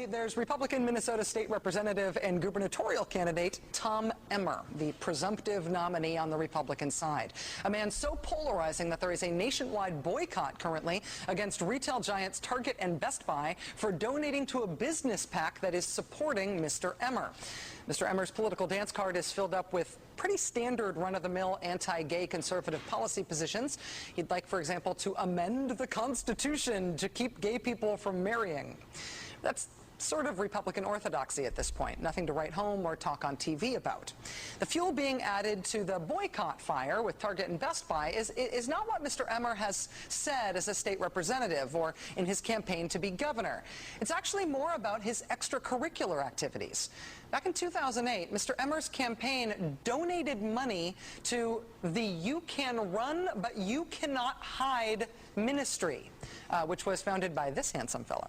Finally, there's Republican Minnesota State Representative and gubernatorial candidate Tom Emmer, the presumptive nominee on the Republican side. A man so polarizing that there is a nationwide boycott currently against retail giants Target and Best Buy for donating to a business PAC that is supporting Mr. Emmer. Mr. Emmer's political dance card is filled up with pretty standard run-of-the-mill anti-gay conservative policy positions. He'd like, for example, to amend the Constitution to keep gay people from marrying. That's sort of Republican orthodoxy at this point, nothing to write home or talk on TV about. The fuel being added to the boycott fire with Target and Best Buy is not what Mr. Emmer has said as a state representative or in his campaign to be governor. It's actually more about his extracurricular activities. Back in 2008, Mr. Emmer's campaign donated money to the You Can Run But You Cannot Hide ministry, which was founded by this handsome fellow.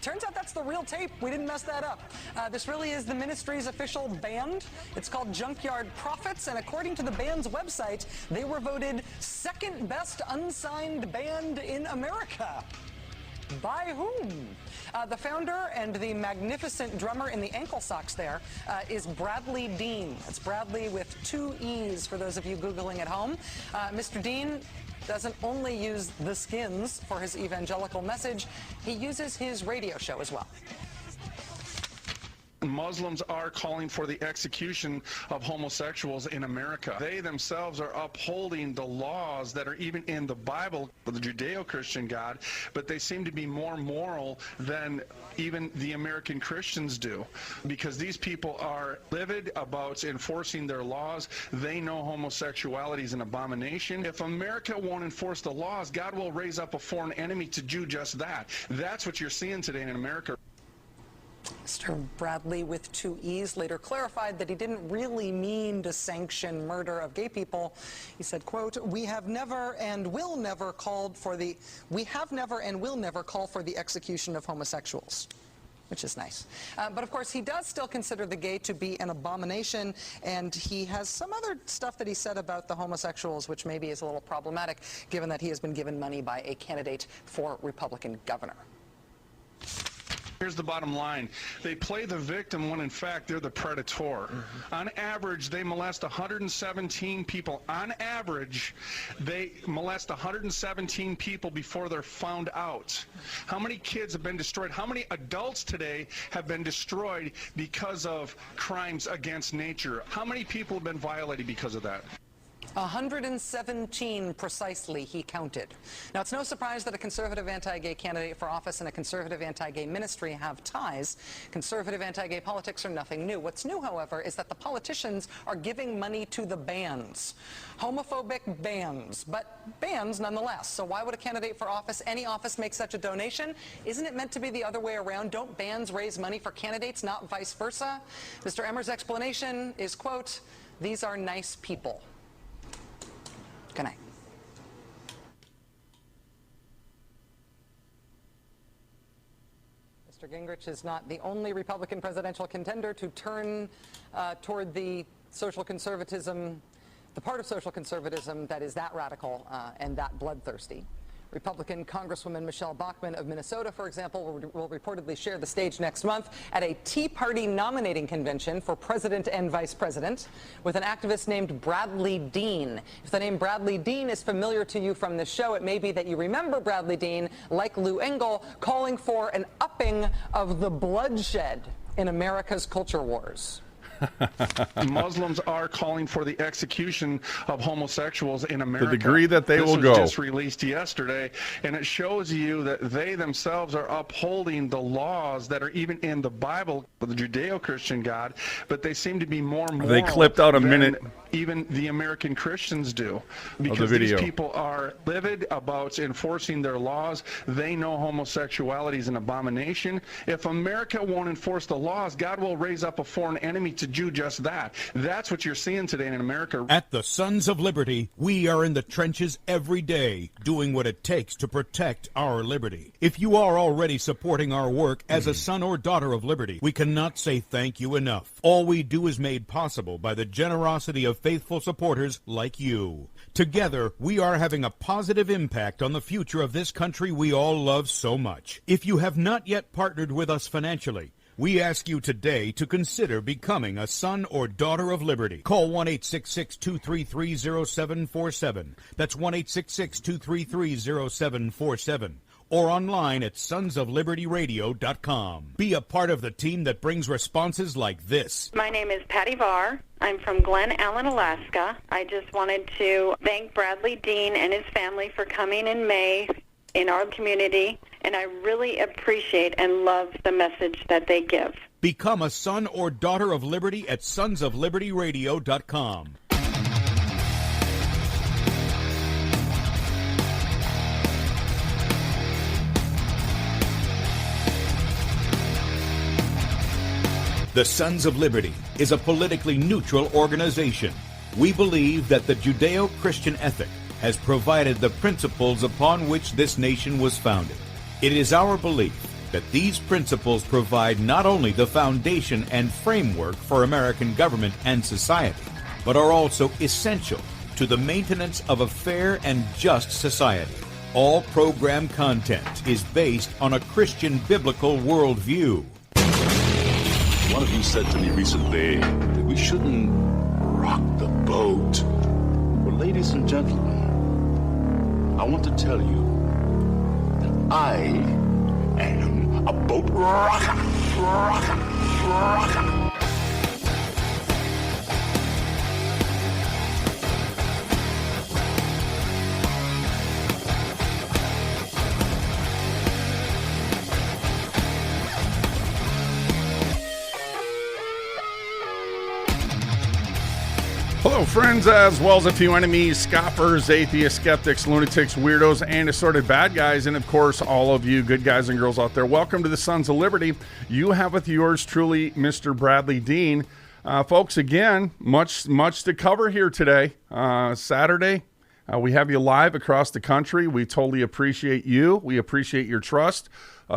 Turns out that's the real tape. We didn't mess that up. This really is the ministry's official band. It's called Junkyard Prophets, and according to the band's website, they were voted second best unsigned band in America. By whom? The founder and the magnificent drummer in the ankle socks there is Bradley Dean. It's Bradley with 2 E's for those of you Googling at home. Mr. Dean doesn't only use the Skins for his evangelical message, he uses his radio show as well. Muslims are calling for the execution of homosexuals in America. They themselves are upholding the laws that are even in the Bible, the Judeo-Christian God, but they seem to be more moral than even the American Christians do, because these people are livid about enforcing their laws. They know homosexuality is an abomination. If America won't enforce the laws, God will raise up a foreign enemy to do just that. That's what you're seeing today in America. Mr. Bradley with 2 E's later clarified that he didn't really mean to sanction murder of gay people. He said, quote, we have never and will never call for the execution of homosexuals, which is nice. But of course, he does still consider the gay to be an abomination, and he has some other stuff that he said about the homosexuals, which maybe is a little problematic, given that he has been given money by a candidate for Republican governor. Here's the bottom line. They play the victim when, in fact, they're the predator. On average, they molest 117 people. On average, they molest 117 people before they're found out. How many kids have been destroyed? How many adults today have been destroyed because of crimes against nature? How many people have been violated because of that? 117 precisely, he counted. Now, it's no surprise that a conservative anti-gay candidate for office and a conservative anti-gay ministry have ties. Conservative anti-gay politics are nothing new. What's new, however, is that the politicians are giving money to the bands. Homophobic bands, but bands nonetheless. So why would a candidate for office, any office, make such a donation? Isn't it meant to be the other way around? Don't bands raise money for candidates, not vice versa? Mr. Emmer's explanation is, quote, these are nice people. Good night. Mr. Gingrich is not the only Republican presidential contender to turn toward the social conservatism, the part of social conservatism that is that radical and that bloodthirsty. Republican Congresswoman Michelle Bachmann of Minnesota, for example, will reportedly share the stage next month at a Tea Party nominating convention for president and vice president with an activist named Bradley Dean. If the name Bradley Dean is familiar to you from this show, it may be that you remember Bradley Dean, like Lou Engle, calling for an upping of the bloodshed in America's culture wars. Muslims are calling for the execution of homosexuals in America. The degree that they will go. This was just released yesterday, and it shows you that they themselves are upholding the laws that are even in the Bible, the Judeo-Christian God, but they seem to be more moral. They clipped out a minute even the American Christians do, because these people are livid about enforcing their laws. They know homosexuality is an abomination. If America won't enforce the laws, God will raise up a foreign enemy to do just that. That's what you're seeing today in America. At the Sons of Liberty, we are in the trenches every day, doing what it takes to protect our liberty. If you are already supporting our work as a son or daughter of liberty, we cannot say thank you enough. All we do is made possible by the generosity of faithful supporters like you. Together, we are having a positive impact on the future of this country we all love so much. If you have not yet partnered with us financially, we ask you today to consider becoming a son or daughter of liberty. Call 1-866-233-0747. That's 1-866-233-0747. Or online at sonsoflibertyradio.com. Be a part of the team that brings responses like this. My name is Patty Varr. I'm from Glen Allen, Alaska. I just wanted to thank Bradley Dean and his family for coming in May in our community, and I really appreciate and love the message that they give. Become a son or daughter of liberty at sonsoflibertyradio.com. The Sons of Liberty is a politically neutral organization. We believe that the Judeo-Christian ethic has provided the principles upon which this nation was founded. It is our belief that these principles provide not only the foundation and framework for American government and society, but are also essential to the maintenance of a fair and just society. All program content is based on a Christian biblical worldview. One of you said to me recently that we shouldn't rock the boat. Well, ladies and gentlemen, I want to tell you that I am a boat rocker. Hello, friends, as well as a few enemies, scoffers, atheists, skeptics, lunatics, weirdos, and assorted bad guys, and of course, all of you good guys and girls out there. Welcome to the Sons of Liberty. You have with yours truly, Mr. Bradley Dean. Folks, again, much to cover here today. Saturday, we have you live across the country. We totally appreciate you. We appreciate your trust.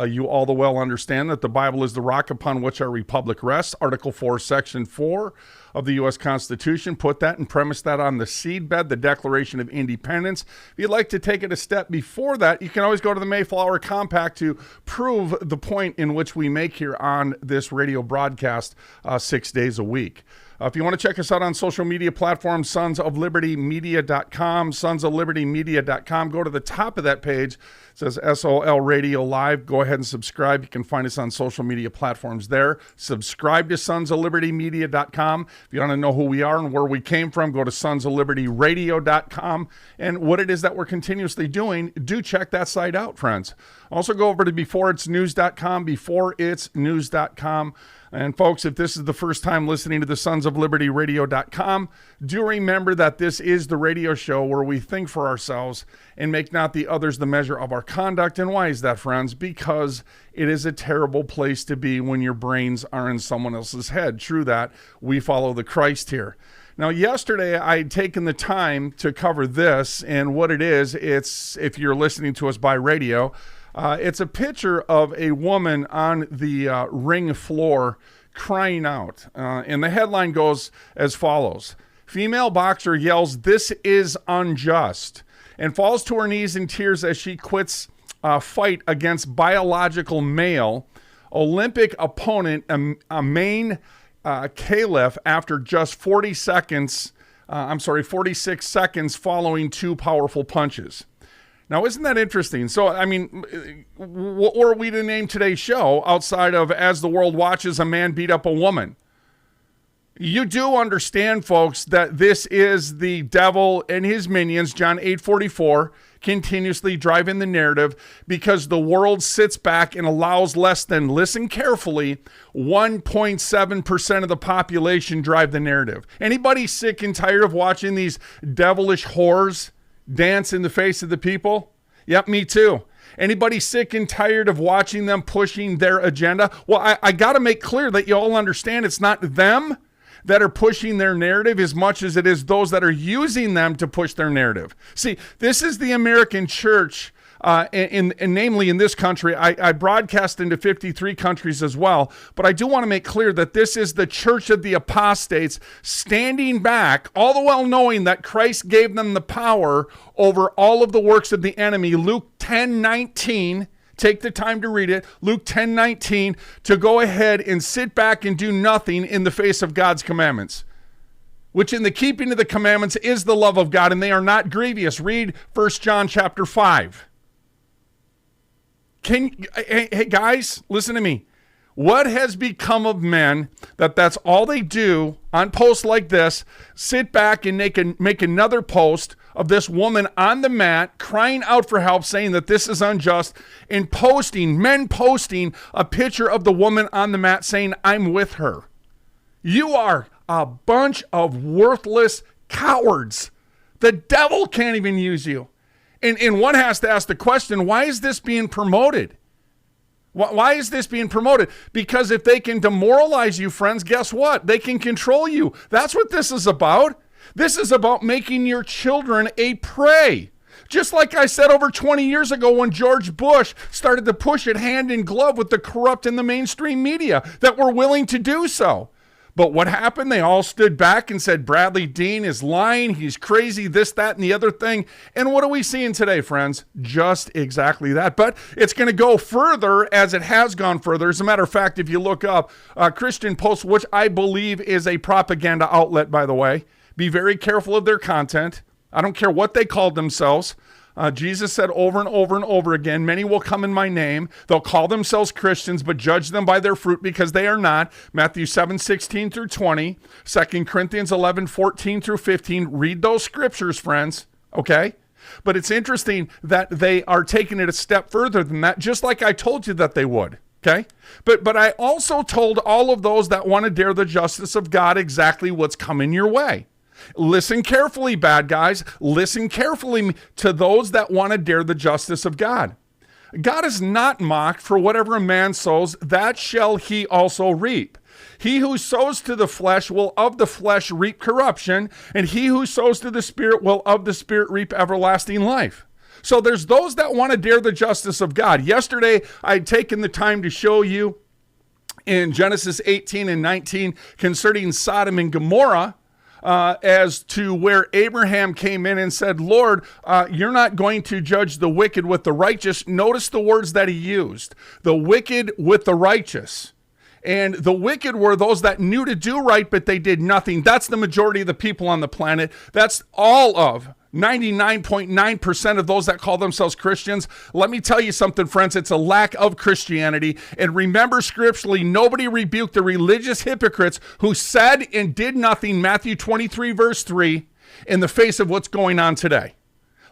You all the well understand that the Bible is the rock upon which our republic rests. Article 4, Section 4 of the U.S. Constitution. Put that and premise that on the seedbed, the Declaration of Independence. If you'd like to take it a step before that, you can always go to the Mayflower Compact to prove the point in which we make here on this radio broadcast 6 days a week. If you want to check us out on social media platforms, sonsoflibertymedia.com, sonsoflibertymedia.com. Go to the top of that page. It says SOL Radio Live. Go ahead and subscribe. You can find us on social media platforms there. Subscribe to sonsoflibertymedia.com. If you want to know who we are and where we came from, go to sonsoflibertyradio.com. And what it is that we're continuously doing, do check that site out, friends. Also go over to beforeitsnews.com, beforeitsnews.com. And folks, if this is the first time listening to the sonsoflibertyradio.com, do remember that this is the radio show where we think for ourselves and make not the others the measure of our conduct. And why is that, friends? Because it is a terrible place to be when your brains are in someone else's head. True that. We follow the Christ here. Now, yesterday, I had taken the time to cover this, and what it is, it's, if you're listening to us by radio, it's a picture of a woman on the ring floor crying out. And the headline goes as follows. Female boxer yells, "This is unjust," and falls to her knees in tears as she quits a fight against biological male Olympic opponent Amain Khalif after just 46 seconds following two powerful punches. Now, isn't that interesting? So, I mean, what were we to name today's show outside of As the World Watches a Man Beat Up a Woman? You do understand, folks, that this is the devil and his minions, John 8:44, continuously driving the narrative because the world sits back and allows less than, listen carefully, 1.7% of the population drive the narrative. Anybody sick and tired of watching these devilish whores dance in the face of the people? Yep, me too. Anybody sick and tired of watching them pushing their agenda? Well, I got to make clear that you all understand it's not them that are pushing their narrative as much as it is those that are using them to push their narrative. See, this is the American church, and namely in this country. I broadcast into 53 countries as well, but I do want to make clear that this is the church of the apostates standing back, all the while knowing that Christ gave them the power over all of the works of the enemy. Luke 10:19. Take the time to read it. Luke 10:19, to go ahead and sit back and do nothing in the face of God's commandments, which in the keeping of the commandments is the love of God, and they are not grievous. Read 1 John chapter 5. Hey guys, listen to me. What has become of men that's all they do on posts like this, sit back and make another post of this woman on the mat crying out for help, saying that this is unjust, and men posting a picture of the woman on the mat saying, I'm with her. You are a bunch of worthless cowards. The devil can't even use you. And one has to ask the question, why is this being promoted? Why is this being promoted? Because if they can demoralize you, friends, guess what? They can control you. That's what this is about. This is about making your children a prey. Just like I said over 20 years ago when George Bush started to push it hand in glove with the corrupt in the mainstream media that were willing to do so. But what happened? They all stood back and said, Bradley Dean is lying. He's crazy, this, that, and the other thing. And what are we seeing today, friends? Just exactly that. But it's going to go further as it has gone further. As a matter of fact, if you look up Christian Post, which I believe is a propaganda outlet, by the way, be very careful of their content. I don't care what they called themselves. Jesus said over and over and over again, many will come in my name. They'll call themselves Christians, but judge them by their fruit because they are not. Matthew 7:16 through 20, 2 Corinthians 11:14 through 15. Read those scriptures, friends, okay? But it's interesting that they are taking it a step further than that, just like I told you that they would, okay? But I also told all of those that want to dare the justice of God exactly what's coming your way. Listen carefully, bad guys. Listen carefully to those that want to dare the justice of God. God is not mocked, for whatever a man sows, that shall he also reap. He who sows to the flesh will of the flesh reap corruption, and he who sows to the Spirit will of the Spirit reap everlasting life. So there's those that want to dare the justice of God. Yesterday, I had taken the time to show you in Genesis 18 and 19 concerning Sodom and Gomorrah, as to where Abraham came in and said, Lord, you're not going to judge the wicked with the righteous. Notice the words that he used, the wicked with the righteous. And the wicked were those that knew to do right, but they did nothing. That's the majority of the people on the planet. That's all of 99.9% of those that call themselves Christians. Let me tell you something, friends. It's a lack of Christianity. And remember scripturally, nobody rebuked the religious hypocrites who said and did nothing, Matthew 23, verse 3, in the face of what's going on today.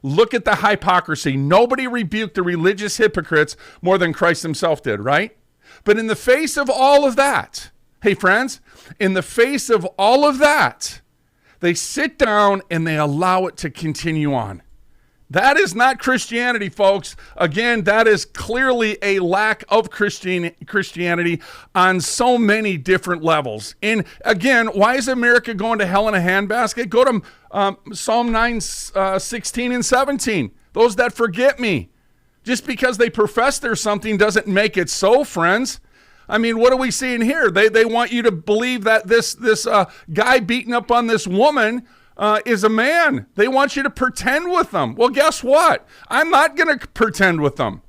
Look at the hypocrisy. Nobody rebuked the religious hypocrites more than Christ himself did, right? But in the face of all of that, hey, friends, in the face of all of that, they sit down and they allow it to continue on. That is not Christianity, folks. Again, that is clearly a lack of Christianity on so many different levels. And again, why is America going to hell in a handbasket? Go to Psalm 9, 16 and 17. Those that forget me. Just because they profess there's something doesn't make it so, friends. I mean, what are we seeing here? They want you to believe that this guy beating up on this woman is a man. They want you to pretend with them. Well, guess what? I'm not going to pretend with them.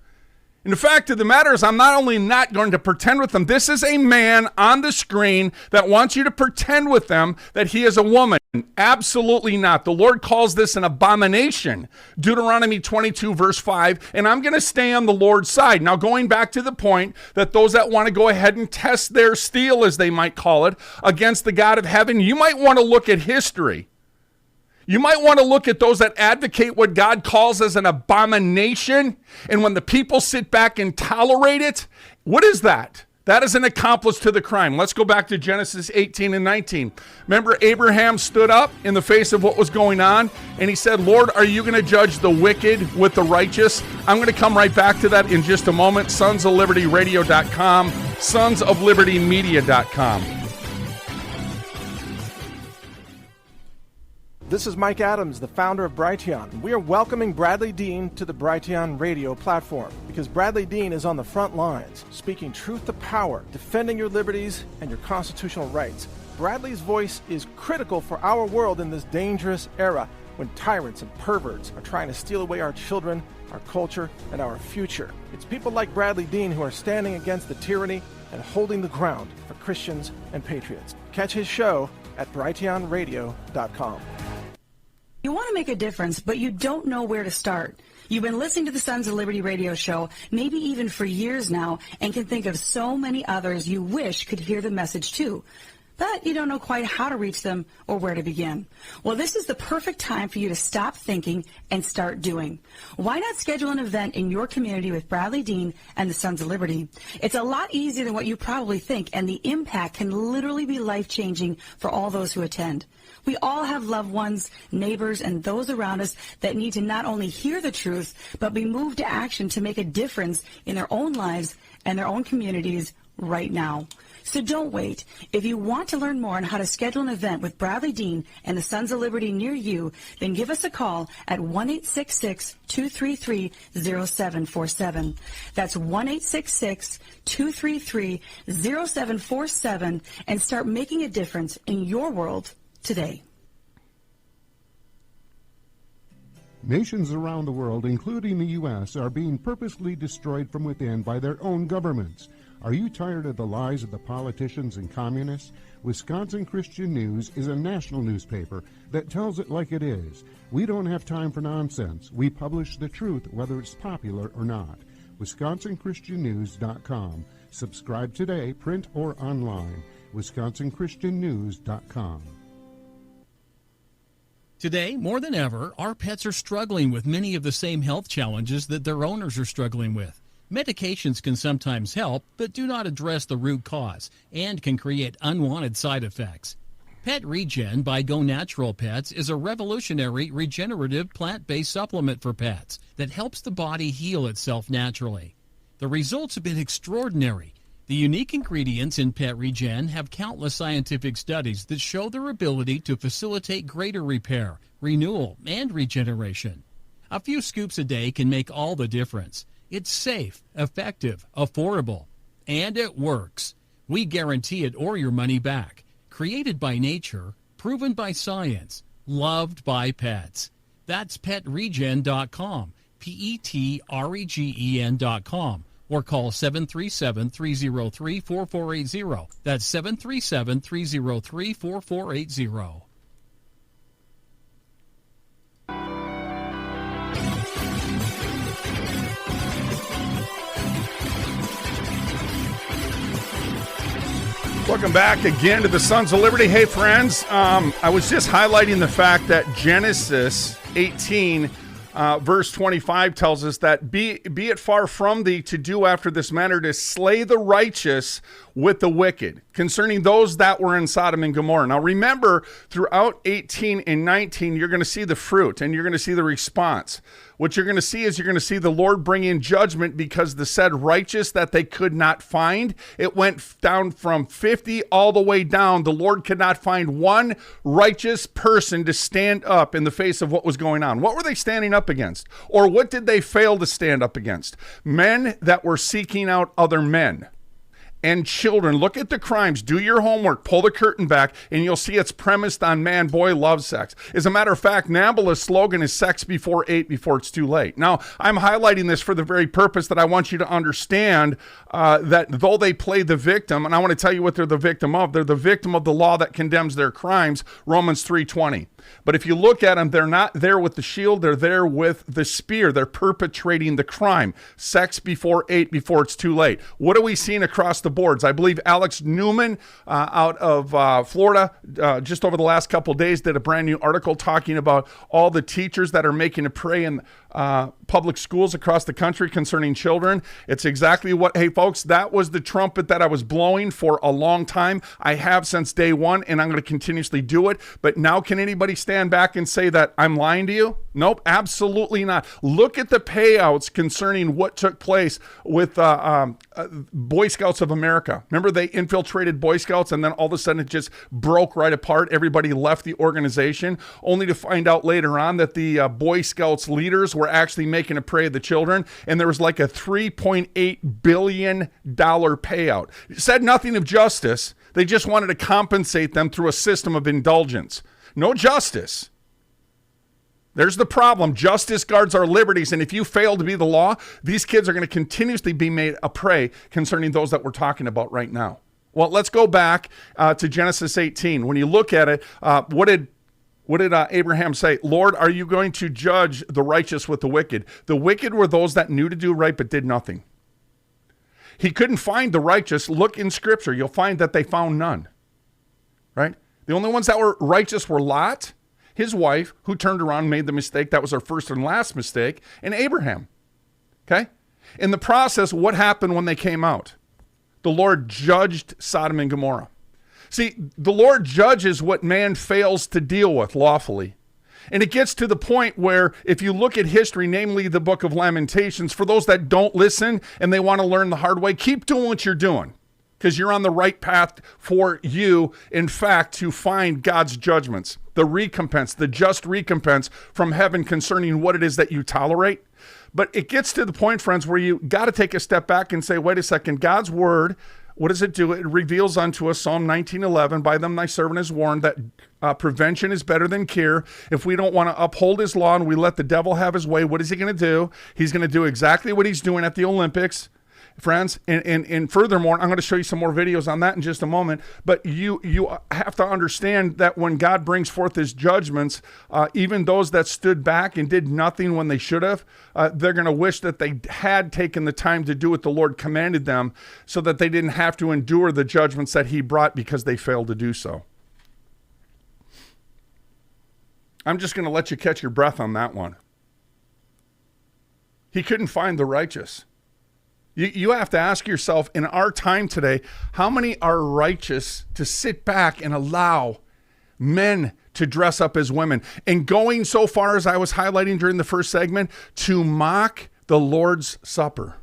And the fact of the matter is, I'm not only not going to pretend with them, this is a man on the screen that wants you to pretend with them that he is a woman. Absolutely not. The Lord calls this an abomination. Deuteronomy 22, verse 5, and I'm going to stay on the Lord's side. Now, going back to the point that those that want to go ahead and test their steel, as they might call it, against the God of heaven, you might want to look at history. You might want to look at those that advocate what God calls as an abomination. And when the people sit back and tolerate it, what is that? That is an accomplice to the crime. Let's go back to Genesis 18 and 19. Remember, Abraham stood up in the face of what was going on, and he said, Lord, are you going to judge the wicked with the righteous? I'm going to come right back to that in just a moment. SonsOfLibertyRadio.com, SonsOfLibertyMedia.com. This is Mike Adams, the founder of Brighteon. We are welcoming Bradley Dean to the Brighteon radio platform because Bradley Dean is on the front lines, speaking truth to power, defending your liberties and your constitutional rights. Bradley's voice is critical for our world in this dangerous era when tyrants and perverts are trying to steal away our children, our culture, and our future. It's people like Bradley Dean who are standing against the tyranny and holding the ground for Christians and patriots. Catch his show at brighteonradio.com. You want to make a difference, but you don't know where to start. You've been listening to the Sons of Liberty radio show, maybe even for years now, and can think of so many others you wish could hear the message too. But you don't know quite how to reach them or where to begin. Well, this is the perfect time for you to stop thinking and start doing. Why not schedule an event in your community with Bradley Dean and the Sons of Liberty? It's a lot easier than what you probably think, and the impact can literally be life-changing for all those who attend. We all have loved ones, neighbors, and those around us that need to not only hear the truth, but be moved to action to make a difference in their own lives and their own communities right now. So don't wait. If you want to learn more on how to schedule an event with Bradley Dean and the Sons of Liberty near you, then give us a call at 1-866-233-0747. That's 1-866-233-0747 and start making a difference in your world today. Nations around the world, including the U.S., are being purposely destroyed from within by their own governments. Are you tired of the lies of the politicians and communists? Wisconsin Christian News is a national newspaper that tells it like it is. We don't have time for nonsense. We publish the truth, whether it's popular or not. WisconsinChristianNews.com. Subscribe today, print or online. WisconsinChristianNews.com. Today, more than ever, our pets are struggling with many of the same health challenges that their owners are struggling with. Medications can sometimes help, but do not address the root cause and can create unwanted side effects. Pet Regen by Go Natural Pets is a revolutionary regenerative plant-based supplement for pets that helps the body heal itself naturally. The results have been extraordinary. The unique ingredients in Pet Regen have countless scientific studies that show their ability to facilitate greater repair, renewal, and regeneration. A few scoops a day can make all the difference. It's safe, effective, affordable, and it works. We guarantee it or your money back. Created by nature, proven by science, loved by pets. That's PetRegen.com, PetRegen.com. Or call 737-303-4480. That's 737-303-4480. Welcome back again to the Sons of Liberty. Hey, friends, I was just highlighting the fact that Genesis 18 verse 25 tells us that be it far from thee to do after this manner, to slay the righteous with the wicked, concerning those that were in Sodom and Gomorrah. Now remember, throughout 18 and 19, you're going to see the fruit and you're going to see the response. What you're going to see is you're going to see the Lord bring in judgment because the said righteous that they could not find, it went down from 50 all the way down. The Lord could not find one righteous person to stand up in the face of what was going on. What were they standing up against? Or what did they fail to stand up against? Men that were seeking out other men. and children. Look at the crimes. Do your homework. Pull the curtain back, and you'll see it's premised on man-boy love sex. As a matter of fact, NAMBLA's slogan is sex before 8, before it's too late. Now, I'm highlighting this for the very purpose that I want you to understand that though they play the victim, and I want to tell you what they're the victim of, they're the victim of the law that condemns their crimes, Romans 3:20. But if you look at them, they're not there with the shield, they're there with the spear. They're perpetrating the crime. Sex before 8, before it's too late. What are we seeing across the boards? I believe Alex Newman out of Florida just over the last couple of days did a brand new article talking about all the teachers that are making a prey in public schools across the country concerning children. It's exactly what, hey folks, that was the trumpet that I was blowing for a long time. I have since day one, and I'm going to continuously do it. But now can anybody stand back and say that I'm lying to you? Nope, absolutely not. Look at the payouts concerning what took place with Boy Scouts of America. Remember, they infiltrated Boy Scouts, and then all of a sudden it just broke right apart. Everybody left the organization, only to find out later on that the Boy Scouts leaders were actually making a prey of the children, and there was like a $3.8 billion payout. It said nothing of justice. They just wanted to compensate them through a system of indulgence. No justice. There's the problem. Justice guards our liberties, and if you fail to be the law, these kids are going to continuously be made a prey concerning those that we're talking about right now. Well, let's go back to Genesis 18. When you look at it, what did Abraham say? Lord, are you going to judge the righteous with the wicked? The wicked were those that knew to do right but did nothing. He couldn't find the righteous. Look in Scripture. You'll find that they found none. Right? The only ones that were righteous were Lot, his wife, who turned around and made the mistake. That was her first and last mistake, and Abraham. Okay? In the process, what happened when they came out? The Lord judged Sodom and Gomorrah. See, the Lord judges what man fails to deal with lawfully. And it gets to the point where if you look at history, namely the book of Lamentations, for those that don't listen and they want to learn the hard way, keep doing what you're doing, because you're on the right path for you, in fact, to find God's judgments, the recompense, the just recompense from heaven concerning what it is that you tolerate. But it gets to the point, friends, where you got to take a step back and say, wait a second, God's word, what does it do? It reveals unto us, Psalm 19:11, by them thy servant is warned that prevention is better than cure. If we don't want to uphold his law and we let the devil have his way, what is he going to do? He's going to do exactly what he's doing at the Olympics, friends. And furthermore, I'm going to show you some more videos on that in just a moment. But you have to understand that when God brings forth his judgments, even those that stood back and did nothing when they should have, they're going to wish that they had taken the time to do what the Lord commanded them so that they didn't have to endure the judgments that he brought because they failed to do so. I'm just going to let you catch your breath on that one. He couldn't find the righteous. You have to ask yourself, in our time today, how many are righteous to sit back and allow men to dress up as women? And going so far, as I was highlighting during the first segment, to mock the Lord's Supper.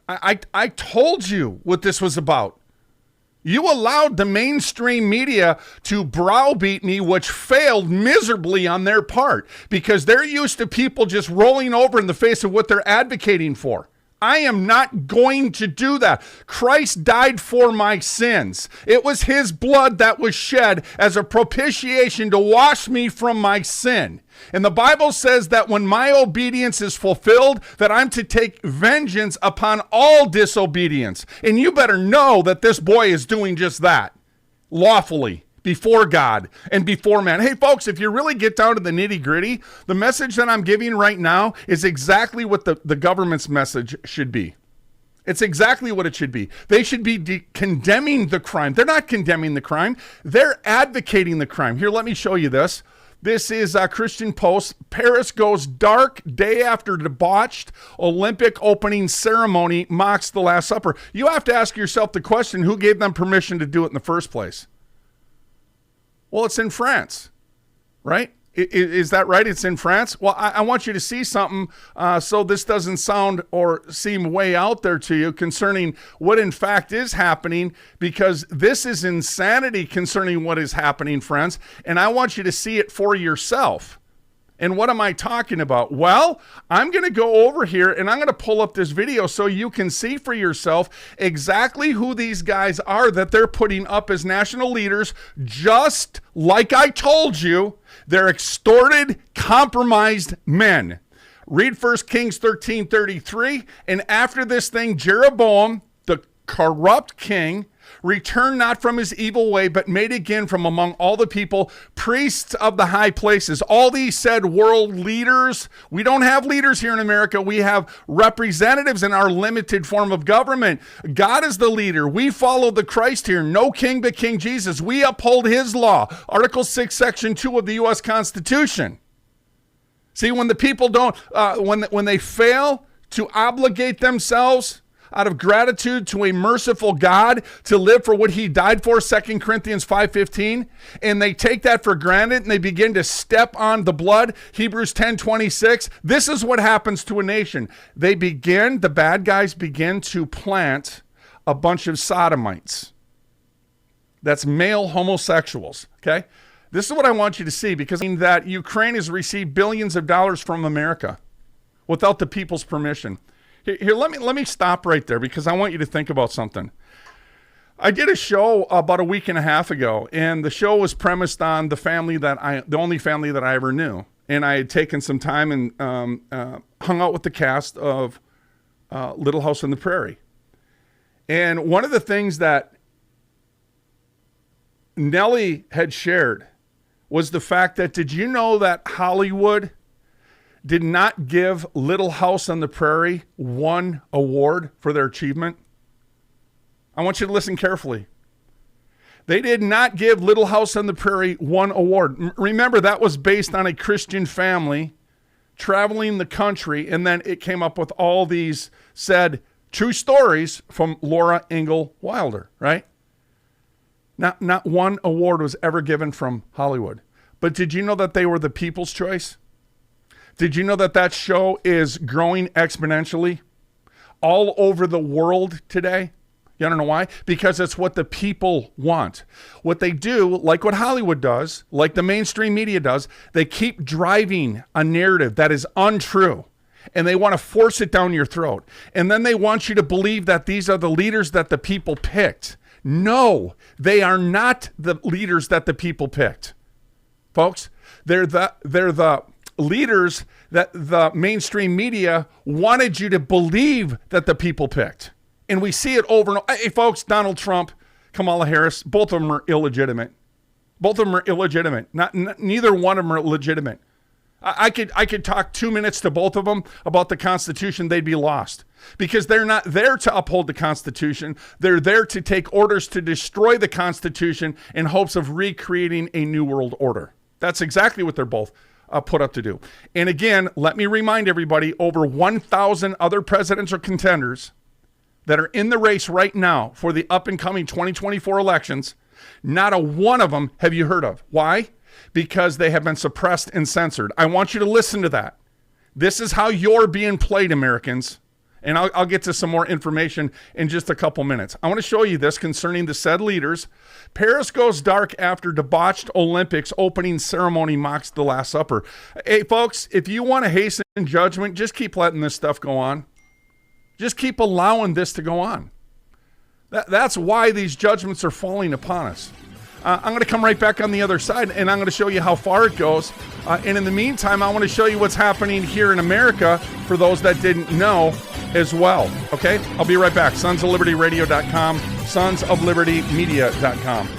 I told you what this was about. You allowed the mainstream media to browbeat me, which failed miserably on their part, because they're used to people just rolling over in the face of what they're advocating for. I am not going to do that. Christ died for my sins. It was his blood that was shed as a propitiation to wash me from my sin. And the Bible says that when my obedience is fulfilled, that I'm to take vengeance upon all disobedience. And you better know that this boy is doing just that, lawfully, before God and before man. Hey, folks, if you really get down to the nitty-gritty, the message that I'm giving right now is exactly what the government's message should be. It's exactly what it should be. They should be condemning the crime. They're not condemning the crime. They're advocating the crime. Here, let me show you this. This is Christian Post. Paris goes dark day after debauched Olympic opening ceremony mocks the Last Supper. You have to ask yourself the question, who gave them permission to do it in the first place? Well, it's in France, right? Is that right? It's in France? Well, I want you to see something so this doesn't sound or seem way out there to you concerning what in fact is happening, because this is insanity concerning what is happening, friends. And I want you to see it for yourself. And what am I talking about? Well, I'm going to go over here and I'm going to pull up this video so you can see for yourself exactly who these guys are that they're putting up as national leaders. Just like I told you, they're extorted, compromised men. Read 1 Kings 13:33. And after this thing, Jeroboam, the corrupt king, returned not from his evil way, but made again from among all the people priests of the high places. All these said world leaders. We don't have leaders here in America. We have representatives in our limited form of government. God is the leader. We follow the Christ here. No king but King Jesus. We uphold his law. Article 6, Section 2 of the U.S. Constitution. See, when the people don't, when they fail to obligate themselves out of gratitude to a merciful God to live for what he died for, 2 Corinthians 5:15, and they take that for granted and they begin to step on the blood, Hebrews 10:26, this is what happens to a nation. The bad guys begin to plant a bunch of sodomites. That's male homosexuals, okay? This is what I want you to see, because that Ukraine has received billions of dollars from America without the people's permission. Here, let me stop right there, because I want you to think about something. I did a show about a week and a half ago, and the show was premised on the only family that I ever knew. And I had taken some time and hung out with the cast of Little House on the Prairie. And one of the things that Nellie had shared was the fact that, did you know that Hollywood did not give Little House on the Prairie one award for their achievement? I want you to listen carefully. They did not give Little House on the Prairie one award. Remember, that was based on a Christian family traveling the country, and then it came up with all these said true stories from Laura Ingalls Wilder, right? Not one award was ever given from Hollywood. But did you know that they were the people's choice? Did you know that that show is growing exponentially all over the world today? You don't know why? Because it's what the people want. What they do, like what Hollywood does, like the mainstream media does, they keep driving a narrative that is untrue. And they want to force it down your throat. And then they want you to believe that these are the leaders that the people picked. No, they are not the leaders that the people picked. Folks, they're the leaders that the mainstream media wanted you to believe that the people picked. And we see it over and over. Hey, folks, Donald Trump, Kamala Harris, both of them are illegitimate. Both of them are illegitimate. Neither one of them are legitimate. I could talk 2 minutes to both of them about the Constitution. They'd be lost, because they're not there to uphold the Constitution. They're there to take orders to destroy the Constitution in hopes of recreating a new world order. That's exactly what they're both put up to do. And again, let me remind everybody, over 1,000 other presidential contenders that are in the race right now for the up and coming 2024 elections, not a one of them have you heard of. Why? Because they have been suppressed and censored. I want you to listen to that. This is how you're being played, Americans. And I'll get to some more information in just a couple minutes. I want to show you this concerning the said leaders. Paris goes dark after debauched Olympics opening ceremony mocks the Last Supper. Hey, folks, if you want to hasten judgment, just keep letting this stuff go on. Just keep allowing this to go on. That's why these judgments are falling upon us. I'm going to come right back on the other side, and I'm going to show you how far it goes. And in the meantime, I want to show you what's happening here in America for those that didn't know as well. Okay? I'll be right back. SonsOfLibertyRadio.com, SonsOfLibertyMedia.com.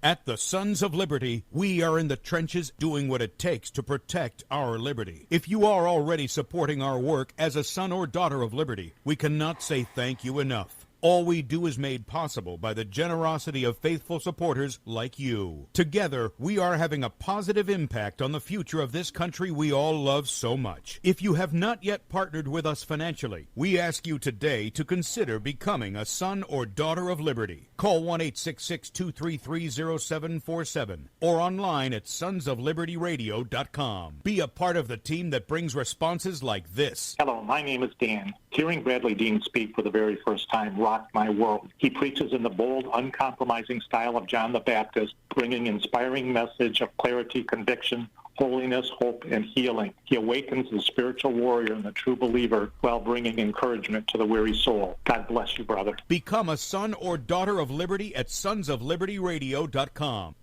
At the Sons of Liberty, we are in the trenches doing what it takes to protect our liberty. If you are already supporting our work as a son or daughter of liberty, we cannot say thank you enough. All we do is made possible by the generosity of faithful supporters like you. Together, we are having a positive impact on the future of this country we all love so much. If you have not yet partnered with us financially, we ask you today to consider becoming a son or daughter of liberty. Call 1-866-233-0747 or online at sonsoflibertyradio.com. Be a part of the team that brings responses like this. Hello, my name is Dan. Hearing Bradley Dean speak for the very first time rocked my world. He preaches in the bold, uncompromising style of John the Baptist, bringing inspiring message of clarity, conviction, holiness, hope, and healing. He awakens the spiritual warrior and the true believer while bringing encouragement to the weary soul. God bless you, brother. Become a son or daughter of liberty at sonsoflibertyradio.com.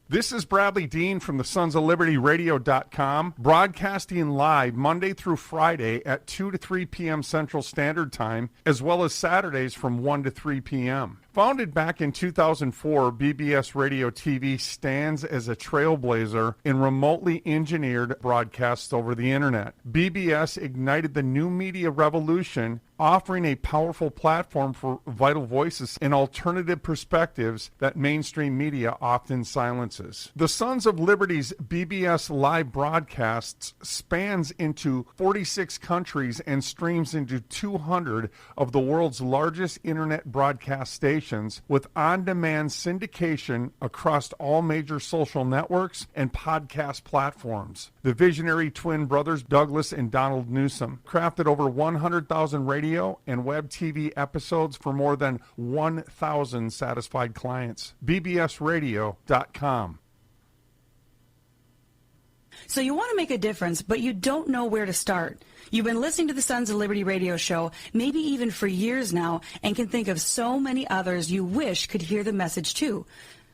This is Bradley Dean from the sonsoflibertyradio.com, broadcasting live Monday through Friday at 2 to 3 p.m. Central Standard Time, as well as Saturdays from 1 to 3 p.m. Founded back in 2004, BBS Radio TV stands as a trailblazer in remotely engineered broadcasts over the internet. BBS ignited the new media revolution, offering a powerful platform for vital voices and alternative perspectives that mainstream media often silences. The Sons of Liberty's BBS live broadcasts spans into 46 countries and streams into 200 of the world's largest internet broadcast stations, with on-demand syndication across all major social networks and podcast platforms. The visionary twin brothers Douglas and Donald Newsom crafted over 100,000 radio and web TV episodes for more than 1,000 satisfied clients. bbsradio.com. So you want to make a difference, but you don't know where to start. You've been listening to the Sons of Liberty radio show, maybe even for years now, and can think of so many others you wish could hear the message too.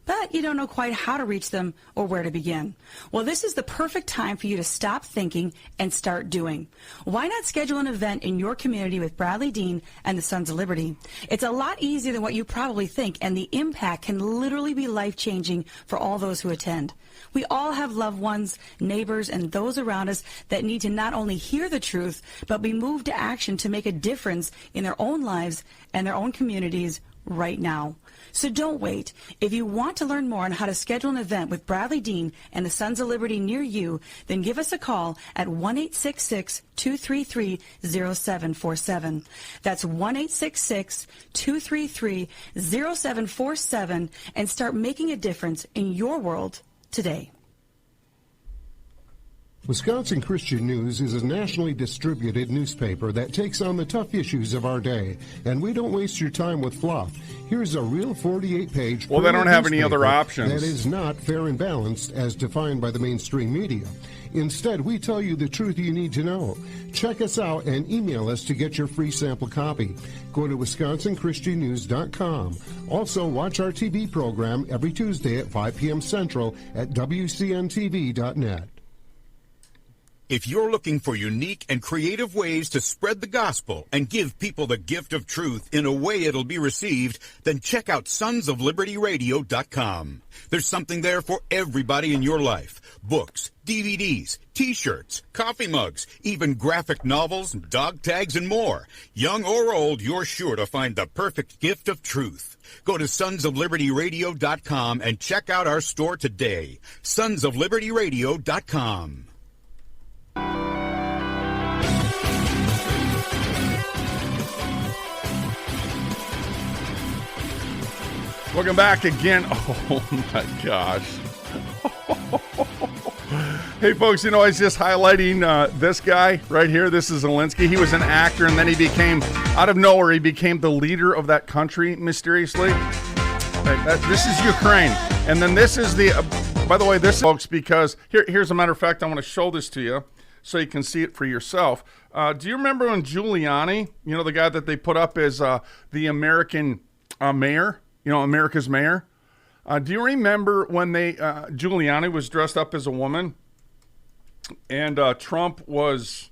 But you don't know quite how to reach them or where to begin. Well, this is the perfect time for you to stop thinking and start doing. Why not schedule an event in your community with Bradley Dean and the Sons of Liberty? It's a lot easier than what you probably think, and the impact can literally be life-changing for all those who attend. We all have loved ones, neighbors, and those around us that need to not only hear the truth, but be moved to action to make a difference in their own lives and their own communities right now. So don't wait. If you want to learn more on how to schedule an event with Bradley Dean and the Sons of Liberty near you, then give us a call at 1-866-233-0747. That's 1-866-233-0747, and start making a difference in your world today. Wisconsin Christian News is a nationally distributed newspaper that takes on the tough issues of our day, and we don't waste your time with fluff. Here's a real 48-page well, they don't have any other options. That is not fair and balanced as defined by the mainstream media. Instead, we tell you the truth you need to know. Check us out and email us to get your free sample copy. Go to WisconsinChristianNews.com. Also, watch our TV program every Tuesday at 5 p.m. Central at WCNTV.net. If you're looking for unique and creative ways to spread the gospel and give people the gift of truth in a way it'll be received, then check out sonsoflibertyradio.com. There's something there for everybody in your life. Books, DVDs, T-shirts, coffee mugs, even graphic novels, dog tags, and more. Young or old, you're sure to find the perfect gift of truth. Go to sonsoflibertyradio.com and check out our store today. sonsoflibertyradio.com. Welcome back again. Oh my gosh. Hey folks, I was just highlighting this guy right here. This is Zelensky. He was an actor, and then he became, out of nowhere, he became the leader of that country mysteriously. This is Ukraine. And then this is the, by the way, this, folks, because here's a matter of fact, I want to show this to you so you can see it for yourself. Do you remember when Giuliani, the guy that they put up as the American mayor, America's mayor? Do you remember when Giuliani was dressed up as a woman, and Trump was,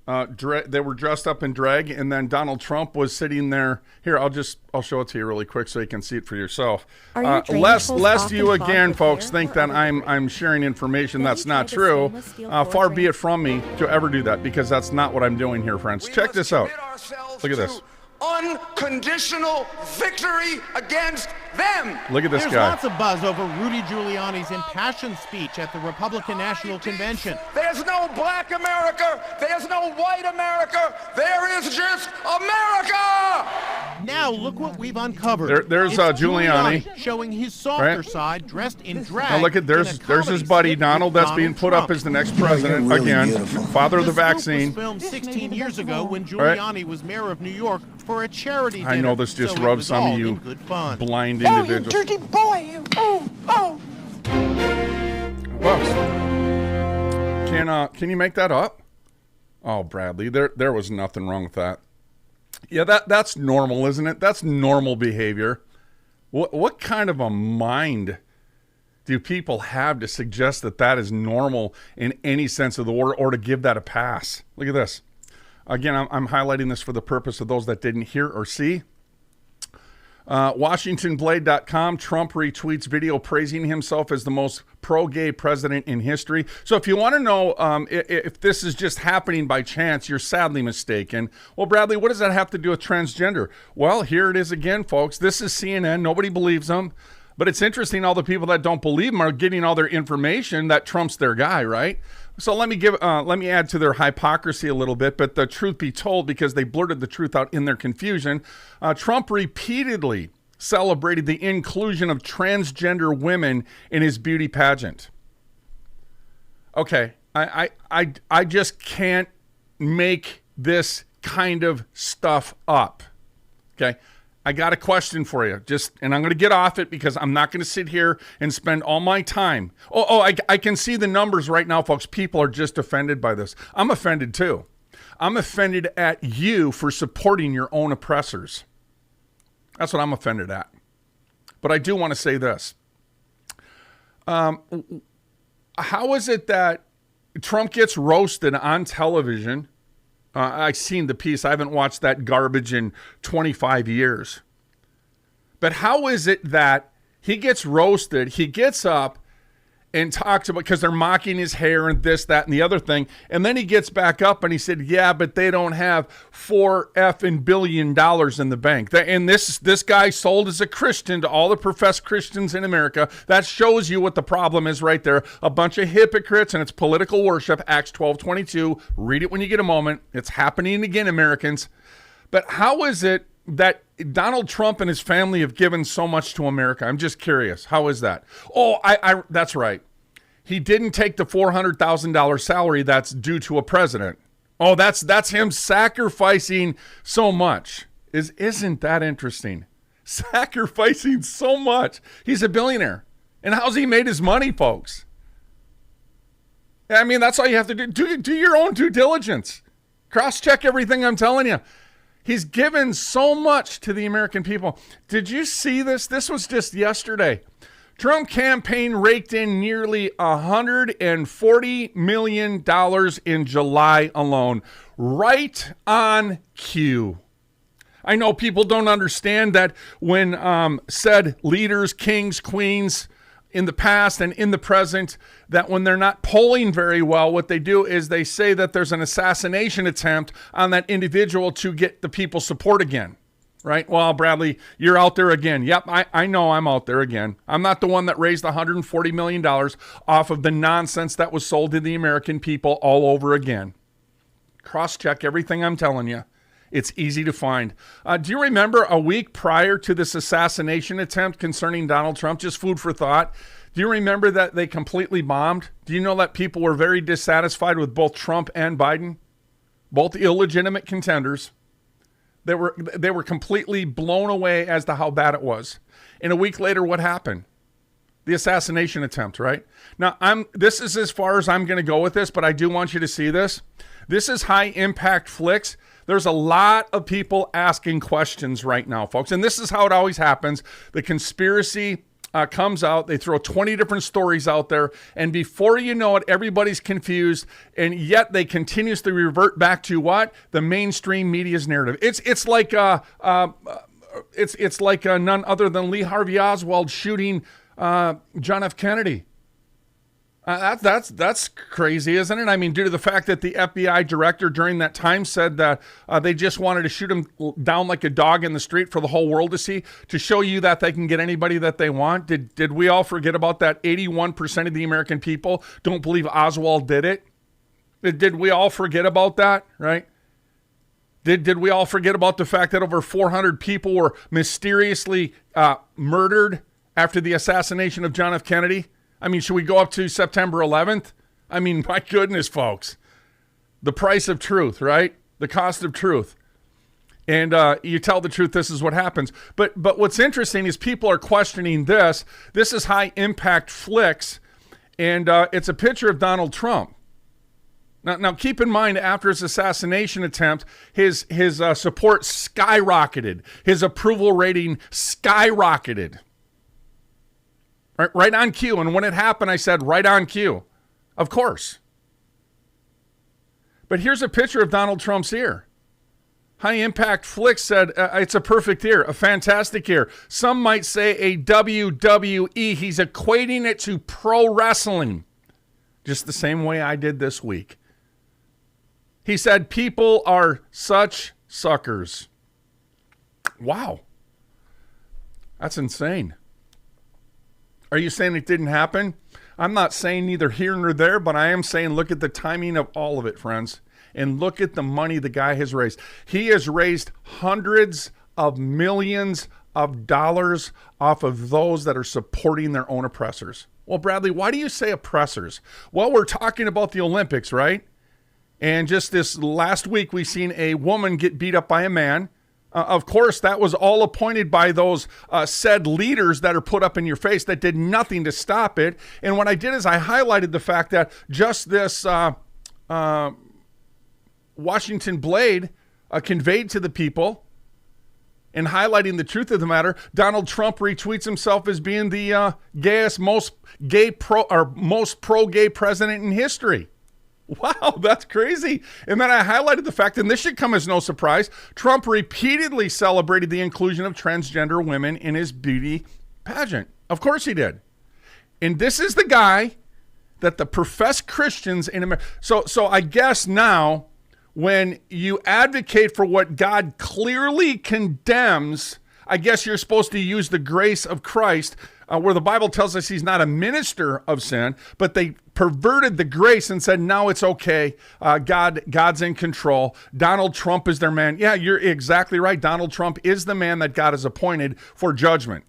they were dressed up in drag, and then Donald Trump was sitting there. Here, I'll show it to you really quick so you can see it for yourself. Lest you again, folks, think that I'm sharing information that's not true. Far be it from me to ever do that, because that's not what I'm doing here, friends. Check this out. Look at this. Unconditional victory against them. Look at this There's guy. Lots of buzz over Rudy Giuliani's impassioned speech at the Republican National Convention. There's no black America. There's no white America. There is just America. Now look what we've uncovered. There's It's Giuliani showing his softer Right. side, dressed in drag. Now look at there's his buddy Donald that's being put up as the next president again, father of the vaccine. Was filmed 16 years ago when Giuliani was mayor of New York for a charity dinner. I know this just so it rubs was some all of you in good fun. blind Oh, you individuals. dirty boy, you. Oh. Folks, can you make that up? Oh, Bradley, there was nothing wrong with that. Yeah, that's normal, isn't it? That's normal behavior. What kind of a mind do people have to suggest that that is normal in any sense of the word, or to give that a pass? Look at this. Again, I'm highlighting this for the purpose of those that didn't hear or see. WashingtonBlade.com, Trump retweets video praising himself as the most pro-gay president in history. So if you want to know if this is just happening by chance, you're sadly mistaken. Well, Bradley, what does that have to do with transgender? Well, here it is again, folks. This is CNN. Nobody believes them. But it's interesting, all the people that don't believe them are getting all their information that Trump's their guy, right? So let me add to their hypocrisy a little bit, but the truth be told, because they blurted the truth out in their confusion, Trump repeatedly celebrated the inclusion of transgender women in his beauty pageant. Okay, I just can't make this kind of stuff up. Okay. I got a question for you, and I'm going to get off it because I'm not going to sit here and spend all my time. I can see the numbers right now, folks. People are just offended by this. I'm offended too. I'm offended at you for supporting your own oppressors. That's what I'm offended at. But I do want to say this. How is it that Trump gets roasted on television? I've seen the piece. I haven't watched that garbage in 25 years. But how is it that he gets roasted, he gets up and talks about, because they're mocking his hair and this, that, and the other thing, and then he gets back up and he said, yeah, but they don't have $4 billion in the bank. And this guy sold as a Christian to all the professed Christians in America. That shows you what the problem is right there. A bunch of hypocrites, and it's political worship. Acts 12:22. Read it when you get a moment. It's happening again, Americans. But how is it that Donald Trump and his family have given so much to America? I'm just curious. How is that? Oh, that's right. He didn't take the $400,000 salary that's due to a president. Oh, that's him sacrificing so much. Isn't that interesting? Sacrificing so much. He's a billionaire. And how's he made his money, folks? I mean, that's all you have to do. Do your own due diligence. Cross-check everything I'm telling you. He's given so much to the American people. Did you see this? This was just yesterday. Trump campaign raked in nearly $140 million in July alone. Right on cue. I know people don't understand that when said leaders, kings, queens, in the past and in the present, that when they're not polling very well, what they do is they say that there's an assassination attempt on that individual to get the people's support again, right? Well, Bradley, you're out there again. Yep, I know I'm out there again. I'm not the one that raised $140 million off of the nonsense that was sold to the American people all over again. Cross-check everything I'm telling you. It's easy to find. Do you remember a week prior to this assassination attempt concerning Donald Trump? Just food for thought. Do you remember that they completely bombed? Do you know that people were very dissatisfied with both Trump and Biden? Both illegitimate contenders. They were completely blown away as to how bad it was. And a week later, what happened? The assassination attempt, right? Now, this is as far as I'm going to go with this, but I do want you to see this. This is High Impact Flicks. There's a lot of people asking questions right now, folks. And this is how it always happens. The conspiracy comes out. They throw 20 different stories out there. And before you know it, everybody's confused. And yet they continuously revert back to what? The mainstream media's narrative. It's like none other than Lee Harvey Oswald shooting John F. Kennedy. That's crazy, isn't it? I mean, due to the fact that the FBI director during that time said that they just wanted to shoot him down like a dog in the street for the whole world to see, to show you that they can get anybody that they want. Did we all forget about that? 81% of the American people don't believe Oswald did it. Did we all forget about that, right? Did we all forget about the fact that over 400 people were mysteriously murdered after the assassination of John F. Kennedy? I mean, should we go up to September 11th? I mean, my goodness, folks. The price of truth, right? The cost of truth. And you tell the truth, this is what happens. But what's interesting is people are questioning this. This is High Impact Flicks, and it's a picture of Donald Trump. Now, keep in mind, after his assassination attempt, his support skyrocketed. His approval rating skyrocketed. Right on cue. And when it happened, I said, right on cue. Of course. But here's a picture of Donald Trump's ear. High Impact Flick said it's a perfect ear, a fantastic ear. Some might say a WWE. He's equating it to pro wrestling, just the same way I did this week. He said, people are such suckers. Wow. That's insane. Are you saying it didn't happen? I'm not saying neither here nor there, but I am saying look at the timing of all of it, friends. And look at the money the guy has raised. He has raised hundreds of millions of dollars off of those that are supporting their own oppressors. Well, Bradley, why do you say oppressors? Well, we're talking about the Olympics, right? And just this last week, we've seen a woman get beat up by a man. Of course, that was all appointed by those said leaders that are put up in your face that did nothing to stop it. And what I did is I highlighted the fact that just this Washington Blade conveyed to the people and highlighting the truth of the matter. Donald Trump retweets himself as being the gayest, most pro-gay president in history. Wow, that's crazy. And then I highlighted the fact, and this should come as no surprise, Trump repeatedly celebrated the inclusion of transgender women in his beauty pageant. Of course he did. And this is the guy that the professed Christians in America. So I guess now, when you advocate for what God clearly condemns, I guess you're supposed to use the grace of Christ, where the Bible tells us he's not a minister of sin, but they perverted the grace and said, now it's okay. God's in control. Donald Trump is their man. Yeah, you're exactly right. Donald Trump is the man that God has appointed for judgment.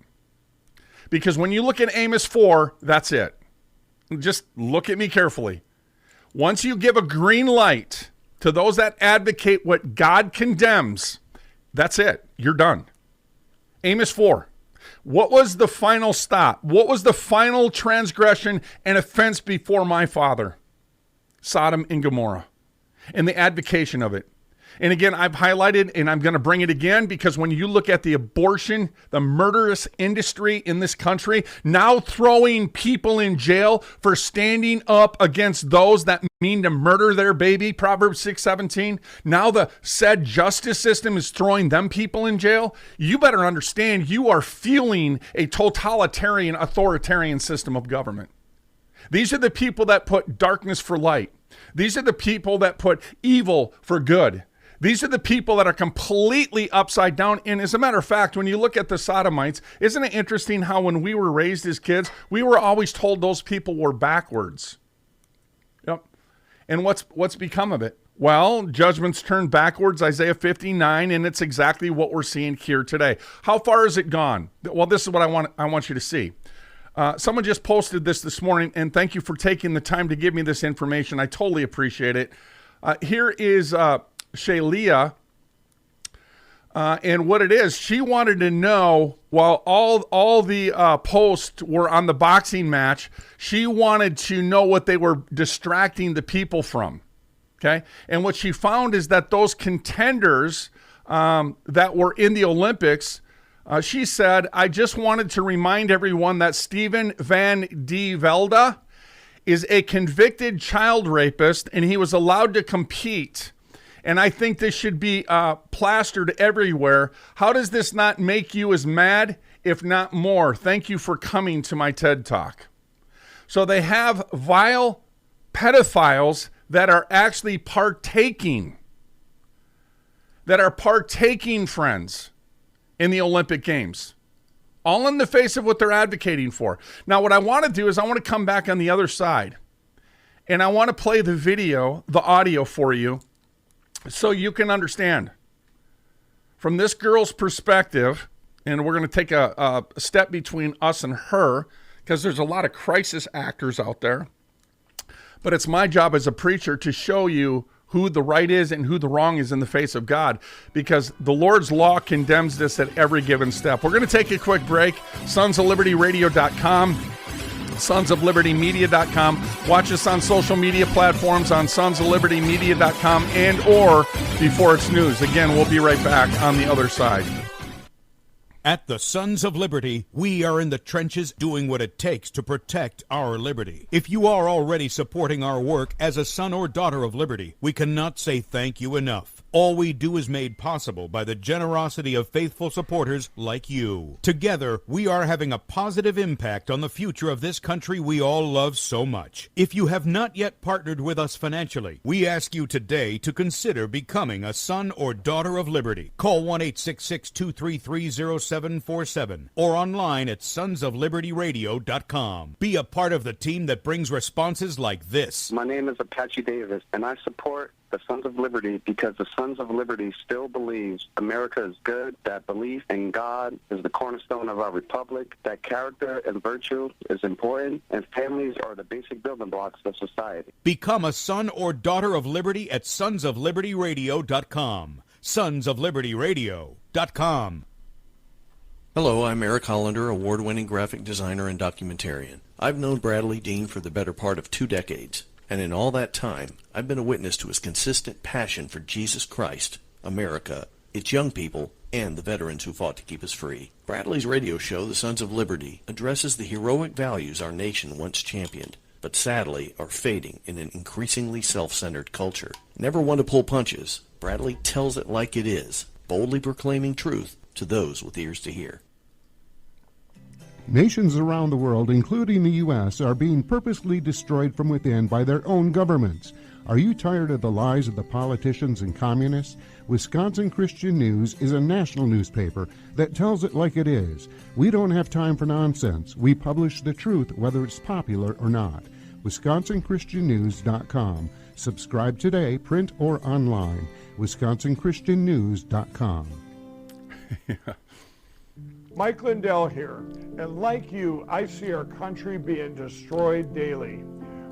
Because when you look at Amos 4, that's it. Just look at me carefully. Once you give a green light to those that advocate what God condemns, that's it. You're done. Amos 4. What was the final stop? What was the final transgression and offense before my Father? Sodom and Gomorrah. And the advocation of it. And again, I've highlighted, and I'm going to bring it again, because when you look at the abortion, the murderous industry in this country, now throwing people in jail for standing up against those that mean to murder their baby, Proverbs 6:17. Now the said justice system is throwing them people in jail. You better understand you are fueling a totalitarian, authoritarian system of government. These are the people that put darkness for light. These are the people that put evil for good. These are the people that are completely upside down. And as a matter of fact, when you look at the Sodomites, isn't it interesting how when we were raised as kids, we were always told those people were backwards. Yep. And what's become of it? Well, judgment's turned backwards, Isaiah 59, and it's exactly what we're seeing here today. How far has it gone? Well, this is what I want you to see. Someone just posted this morning, and thank you for taking the time to give me this information. I totally appreciate it. Here is Shaylia, and what it is, she wanted to know, while all the posts were on the boxing match, she wanted to know what they were distracting the people from, okay? And what she found is that those contenders that were in the Olympics, she said, I just wanted to remind everyone that Steven Van de Velde is a convicted child rapist, and he was allowed to compete. And I think this should be plastered everywhere. How does this not make you as mad, if not more? Thank you for coming to my TED Talk. So they have vile pedophiles that are actually partaking, friends, in the Olympic Games. All in the face of what they're advocating for. Now, what I want to do is I want to come back on the other side. And I want to play the video, the audio for you, so you can understand. from this girl's perspective, and we're going to take a step between us and her, because there's a lot of crisis actors out there. But it's my job as a preacher to show you who the right is and who the wrong is in the face of God, because the Lord's law condemns this at every given step. We're going to take a quick break. SonsOfLibertyRadio.com, SonsOfLibertyMedia.com. Watch us on social media platforms on SonsOfLibertyMedia.com and or before it's news. Again, we'll be right back on the other side. At the Sons of Liberty, we are in the trenches doing what it takes to protect our liberty. If you are already supporting our work as a son or daughter of liberty, we cannot say thank you enough. All we do is made possible by the generosity of faithful supporters like you. Together, we are having a positive impact on the future of this country we all love so much. If you have not yet partnered with us financially, we ask you today to consider becoming a son or daughter of liberty. Call 1-866-233-0747 or online at sonsoflibertyradio.com. Be a part of the team that brings responses like this. My name is Apache Davis, and I support the Sons of Liberty because the Sons of Liberty still believes America is good, that belief in God is the cornerstone of our republic, that character and virtue is important, and families are the basic building blocks of society. Become a son or daughter of liberty at sonsoflibertyradio.com. Sonsoflibertyradio.com. Hello, I'm Eric Hollander, award-winning graphic designer and documentarian. I've known Bradley Dean for the better part of 2 decades. And in all that time, I've been a witness to his consistent passion for Jesus Christ, America, its young people, and the veterans who fought to keep us free. Bradley's radio show, The Sons of Liberty, addresses the heroic values our nation once championed, but sadly are fading in an increasingly self-centered culture. Never one to pull punches, Bradley tells it like it is, boldly proclaiming truth to those with ears to hear. Nations around the world, including the U.S., are being purposely destroyed from within by their own governments. Are you tired of the lies of the politicians and communists? Wisconsin Christian News is a national newspaper that tells it like it is. We don't have time for nonsense. We publish the truth, whether it's popular or not. WisconsinChristianNews.com. Subscribe today, print or online. WisconsinChristianNews.com. Yeah. Mike Lindell here, and like you, I see our country being destroyed daily.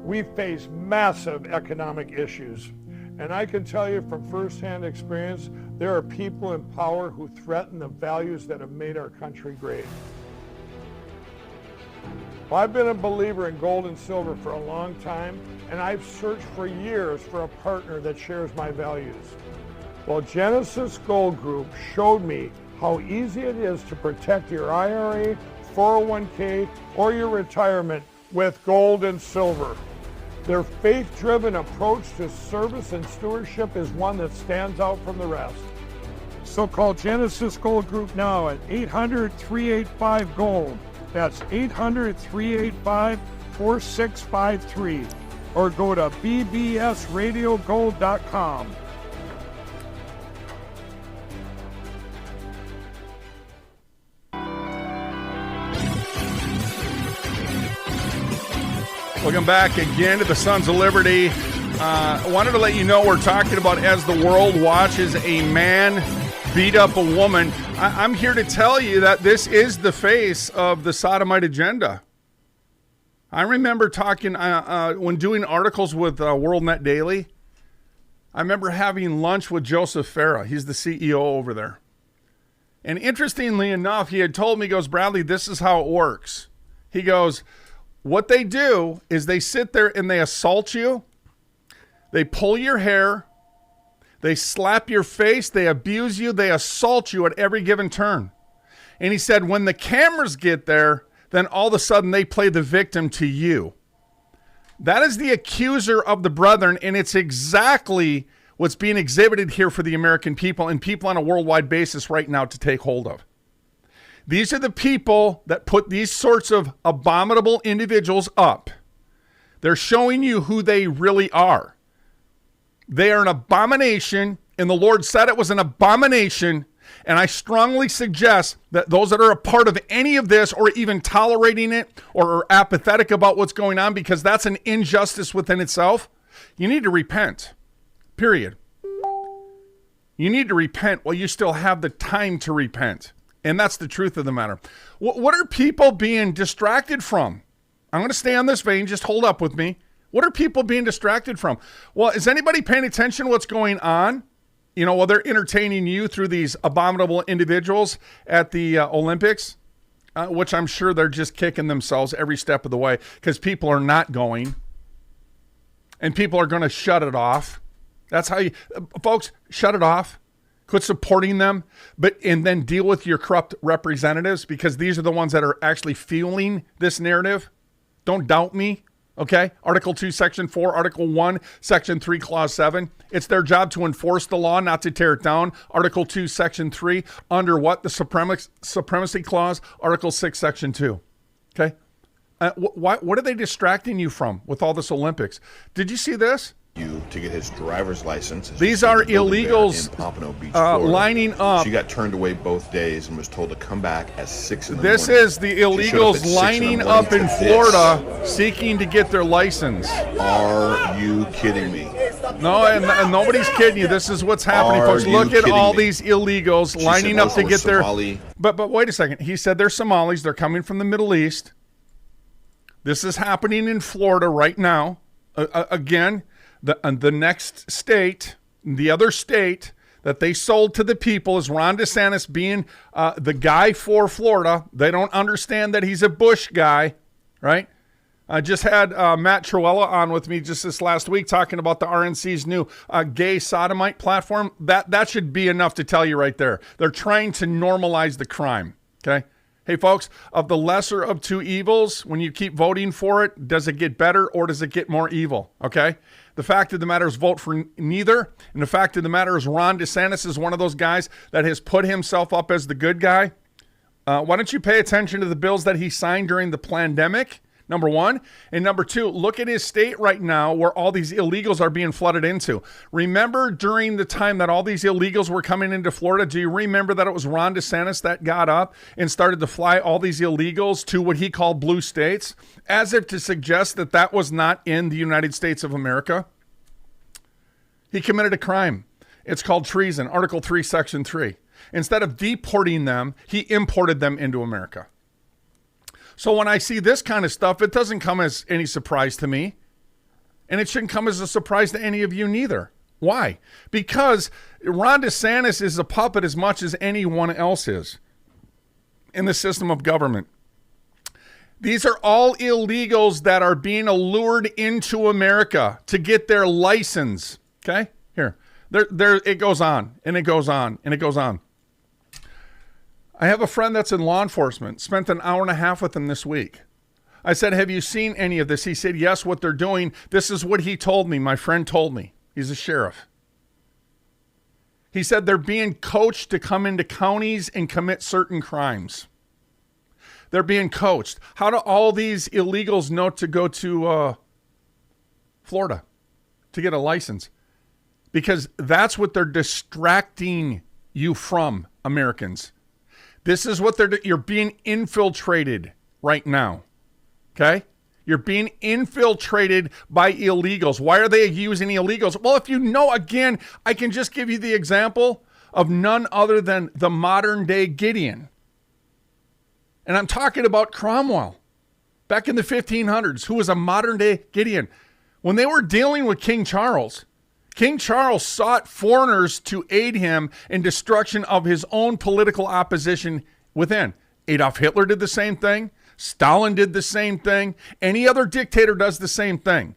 We face massive economic issues, and I can tell you from firsthand experience, there are people in power who threaten the values that have made our country great. Well, I've been a believer in gold and silver for a long time, and I've searched for years for a partner that shares my values. Well, Genesis Gold Group showed me how easy it is to protect your IRA, 401k, or your retirement with gold and silver. Their faith-driven approach to service and stewardship is one that stands out from the rest. So call Genesis Gold Group now at 800-385-GOLD. That's 800-385-4653. Or go to bbsradiogold.com. Welcome back again to the Sons of Liberty. I wanted to let you know we're talking about as the world watches a man beat up a woman. I'm here to tell you that this is the face of the sodomite agenda. I remember talking, when doing articles with WorldNet Daily, I remember having lunch with Joseph Farah. He's the CEO over there. And interestingly enough, he had told me, he goes, Bradley, this is how it works. He goes, what they do is they sit there and they assault you. They pull your hair. They slap your face. They abuse you. They assault you at every given turn. And he said, when the cameras get there, then all of a sudden they play the victim to you. That is the accuser of the brethren, and it's exactly what's being exhibited here for the American people and people on a worldwide basis right now to take hold of. These are the people that put these sorts of abominable individuals up. They're showing you who they really are. They are an abomination, and the Lord said it was an abomination, and I strongly suggest that those that are a part of any of this or even tolerating it or are apathetic about what's going on, because that's an injustice within itself, you need to repent. Period. You You need to repent while you still have the time to repent. And that's the truth of the matter. What are people being distracted from? I'm going to stay on this vein. Just hold up with me. What are people being distracted from? Well, is anybody paying attention to what's going on? You know, while they're entertaining you through these abominable individuals at the Olympics, which I'm sure they're just kicking themselves every step of the way because people are not going and people are going to shut it off. That's how you, folks, shut it off. Quit supporting them, and then deal with your corrupt representatives because these are the ones that are actually fueling this narrative. Don't doubt me, okay? Article 2, Section 4, Article 1, Section 3, Clause 7. It's their job to enforce the law, not to tear it down. Article 2, Section 3, under what? The Supremacy Clause, Article 6, Section 2, okay? What are they distracting you from with all this Olympics? Did you see this? You to get his driver's license. These are illegals in Pompano Beach, Florida. Lining up. She got turned away both days and was told to come back at 6 in the This morning. is the illegals lining up in Florida seeking to get their license. Are you kidding me? No, and nobody's kidding you. This is what's happening, folks. Look at all these illegals lining up to get their... But wait a second. He said they're Somalis. They're coming from the Middle East. This is happening in Florida right now. Again... The next state, the other state that they sold to the people is Ron DeSantis being the guy for Florida. They don't understand that he's a Bush guy, right? I just had Matt Trewella on with me just this last week talking about the RNC's new gay sodomite platform. That should be enough to tell you right there. They're trying to normalize the crime, okay? Hey, folks, of the lesser of two evils, when you keep voting for it, does it get better or does it get more evil, okay? The fact of the matter is vote for neither. And the fact of the matter is Ron DeSantis is one of those guys that has put himself up as the good guy. Why don't you pay attention to the bills that he signed during the pandemic, number one? And number two, look at his state right now where all these illegals are being flooded into. Remember during the time that all these illegals were coming into Florida, do you remember that it was Ron DeSantis that got up and started to fly all these illegals to what he called blue states, as if to suggest that that was not in the United States of America? He committed a crime. It's called treason, Article 3, Section 3. Instead of deporting them, he imported them into America. So when I see this kind of stuff, it doesn't come as any surprise to me. And it shouldn't come as a surprise to any of you neither. Why? Because Ron DeSantis is a puppet as much as anyone else is in the system of government. These are all illegals that are being allured into America to get their license. Okay? Here. There it goes on, and it goes on, and it goes on. I have a friend that's in law enforcement, spent an hour and a half with him this week. I said, have you seen any of this? He said, yes, what they're doing. This is what he told me. My friend told me. He's a sheriff. He said they're being coached to come into counties and commit certain crimes. They're being coached. How do all these illegals know to go to Florida to get a license? Because that's what they're distracting you from, Americans. This is what you're being infiltrated right now. Okay? You're being infiltrated by illegals. Why are they using illegals? Well, if you know, again, I can just give you the example of none other than the modern day Gideon. And I'm talking about Cromwell back in the 1500s, who was a modern day Gideon. When they were dealing with King Charles sought foreigners to aid him in destruction of his own political opposition within. Adolf Hitler did the same thing. Stalin did the same thing. Any other dictator does the same thing.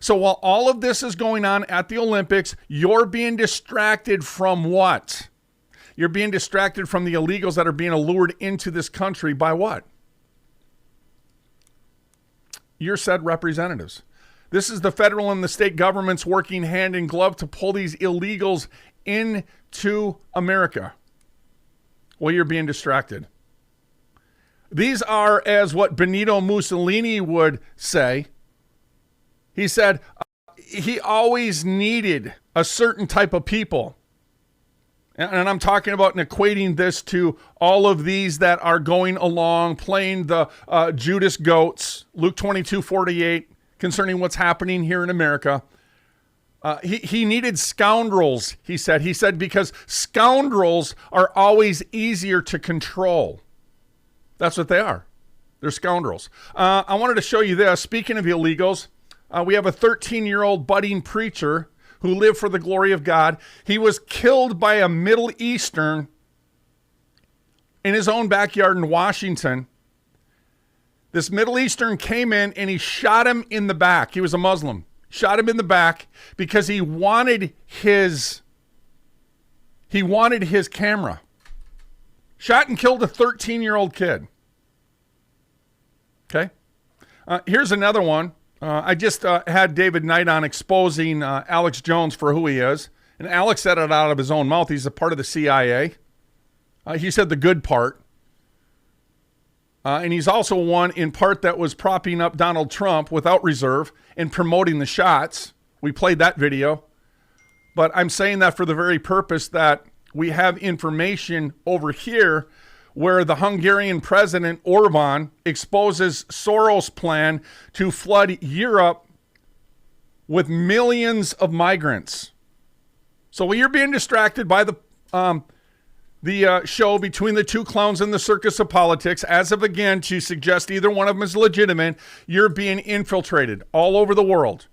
So while all of this is going on at the Olympics, you're being distracted from what? You're being distracted from the illegals that are being allured into this country by what? Your said representatives. This is the federal and the state governments working hand in glove to pull these illegals into America. Well, you're being distracted. These are, as what Benito Mussolini would say, he said he always needed a certain type of people. And I'm talking about and equating this to all of these that are going along, playing the Judas goats, Luke 22:48, concerning what's happening here in America. He needed scoundrels, he said. He said because scoundrels are always easier to control. That's what they are. They're scoundrels. I wanted to show you this. Speaking of illegals, we have a 13-year-old budding preacher who lived for the glory of God. He was killed by a Middle Eastern in his own backyard in Washington. This Middle Eastern came in and he shot him in the back. He was a Muslim. Shot him in the back because he wanted his camera. Shot and killed a 13-year-old kid. Okay. Here's another one. I just had David Knight on exposing Alex Jones for who he is. And Alex said it out of his own mouth. He's a part of the CIA. He said the good part. And he's also one in part that was propping up Donald Trump without reserve and promoting the shots. We played that video. But I'm saying that for the very purpose that we have information over here where the Hungarian president Orban exposes Soros' plan to flood Europe with millions of migrants. So while you're being distracted by the show between the two clowns in the circus of politics, as of again to suggest either one of them is legitimate, you're being infiltrated all over the world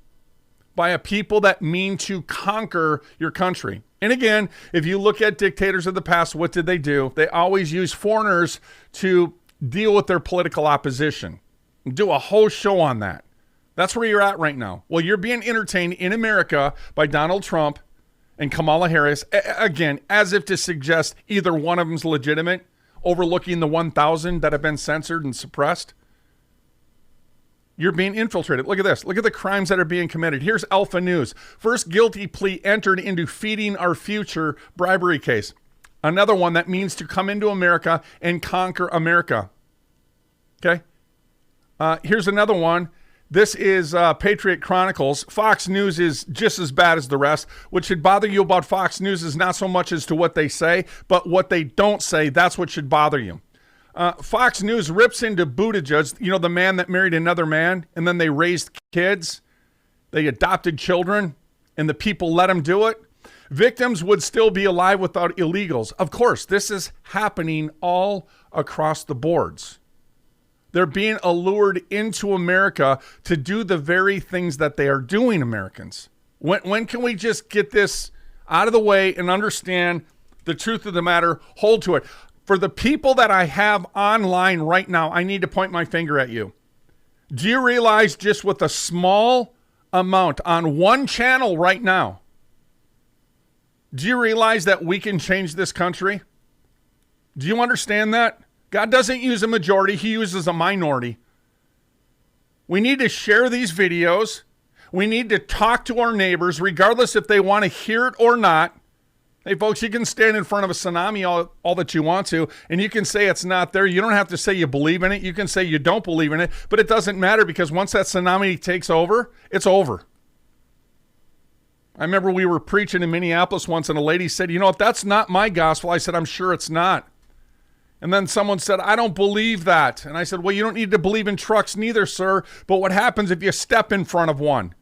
by a people that mean to conquer your country. And again, if you look at dictators of the past, what did they do? They always use foreigners to deal with their political opposition. Do a whole show on that. That's where you're at right now. Well, you're being entertained in America by Donald Trump and Kamala Harris, again, as if to suggest either one of them's legitimate, overlooking the 1,000 that have been censored and suppressed. You're being infiltrated. Look at this. Look at the crimes that are being committed. Here's Alpha News. First guilty plea entered into feeding our future bribery case. Another one that means to come into America and conquer America. Okay. Here's another one. This is Patriot Chronicles. Fox News is just as bad as the rest. What should bother you about Fox News is not so much as to what they say, but what they don't say. That's what should bother you. Fox News rips into Buttigieg, you know, the man that married another man, and then they raised kids. They adopted children, and the people let them do it. Victims would still be alive without illegals. Of course, this is happening all across the boards. They're being allured into America to do the very things that they are doing, Americans. When can we just get this out of the way and understand the truth of the matter, hold to it? For the people that I have online right now, I need to point my finger at you. Do you realize just with a small amount on one channel right now, do you realize that we can change this country? Do you understand that? God doesn't use a majority, he uses a minority. We need to share these videos. We need to talk to our neighbors, regardless if they want to hear it or not. Hey, folks, you can stand in front of a tsunami all that you want to, and you can say it's not there. You don't have to say you believe in it. You can say you don't believe in it, but it doesn't matter because once that tsunami takes over, it's over. I remember we were preaching in Minneapolis once, and a lady said, you know what, that's not my gospel. I said, I'm sure it's not. And then someone said, I don't believe that. And I said, well, you don't need to believe in trucks neither, sir. But what happens if you step in front of one?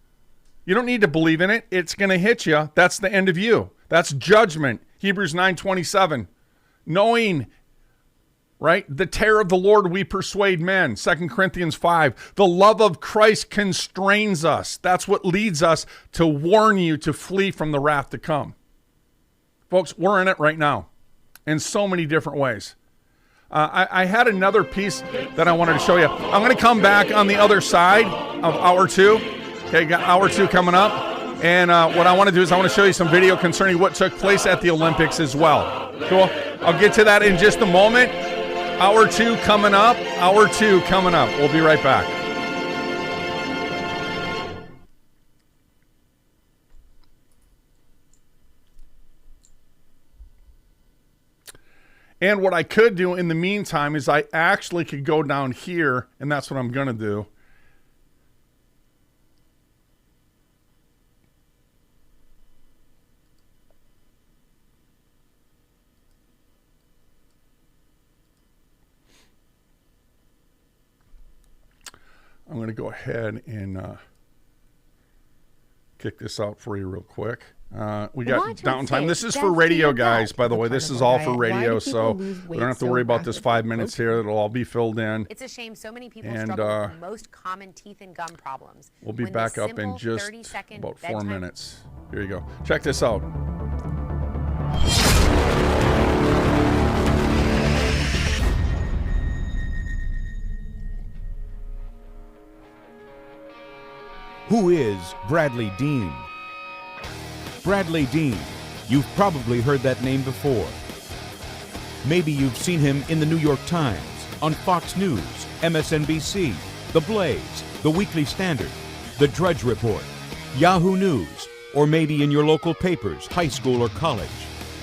You don't need to believe in it. It's going to hit you. That's the end of you. That's judgment. Hebrews 9:27. Knowing, right? The terror of the Lord we persuade men. 2 Corinthians 5. The love of Christ constrains us. That's what leads us to warn you to flee from the wrath to come. Folks, we're in it right now in so many different ways. I had another piece that I wanted to show you. I'm going to come back on the other side of hour two. Okay, got hour two coming up. And what I want to do is I want to show you some video concerning what took place at the Olympics as well. Cool. I'll get to that in just a moment. Hour two coming up. Hour two coming up. We'll be right back. And what I could do in the meantime is I actually could go down here, and that's what I'm going to do. I'm going to go ahead and kick this out for you real quick. We got Watch downtime. what This is fits. for That's radio, the guys, by the way. This is all for Why do radio, people so lose we weight don't have to so worry about this rapidly? 5 minutes here. It'll all be filled in. It's a shame so many people And, struggle with the most common teeth and gum problems. We'll be When back the up in simple just 30-second about 4 bedtime- minutes. Here you go. Check this out. Who is Bradley Dean? Bradley Dean. You've probably heard that name before. Maybe you've seen him in the New York Times, on Fox News, MSNBC, The Blaze, The Weekly Standard, The Drudge Report, Yahoo News, or maybe in your local papers, high school or college.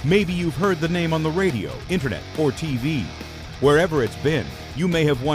Maybe you've heard the name on the radio, internet, or TV. Wherever it's been, you may have wondered